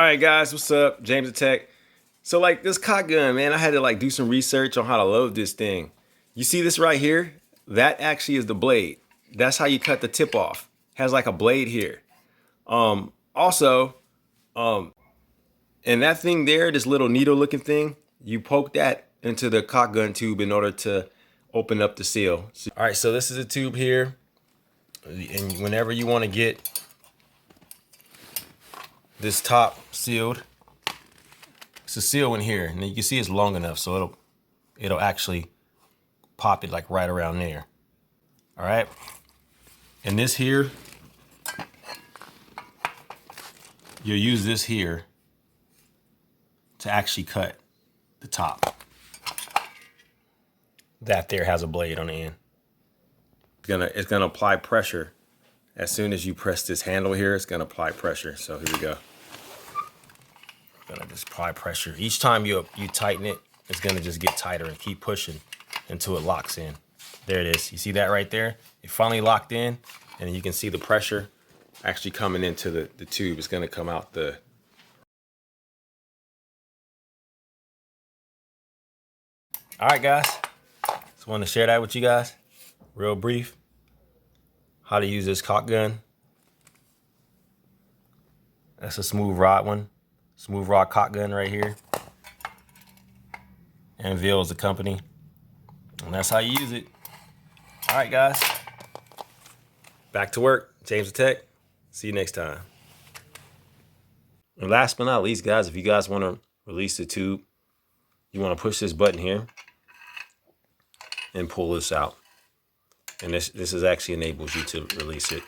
All right, guys, what's up? James the Tech. So, like this Caulk gun, man, I had to like do some research on how to load this thing. You see this right here? That actually is the blade. That's how you cut the tip off. Has like a blade here. Also, and that thing there, this little needle-looking thing, you poke that into the Caulk gun tube in order to open up the seal. All right, so this is a tube here, and whenever you want to get this top sealed, it's a seal in here, and you can see it's long enough, so it'll actually pop it like right around there. All right, and this here, you'll use this here to actually cut the top. That there has a blade on the end. It's gonna apply pressure. As soon as you press this handle here, it's gonna apply pressure. So here we go. Gonna just apply pressure. Each time you tighten it, it's gonna just get tighter and keep pushing until it locks in. There it is. You see that right there? It finally locked in, and you can see the pressure actually coming into the tube. It's gonna come out the. All right, guys. Just wanted to share that with you guys. Real brief. How to use this Caulk gun. That's a smooth rod one. Smooth rod Caulk gun right here. Anvil is the company. And that's how you use it. All right, guys. Back to work. James the Tech. See you next time. And last but not least, guys, if you guys want to release the tube, you want to push this button here and pull this out. And this actually enables you to release it.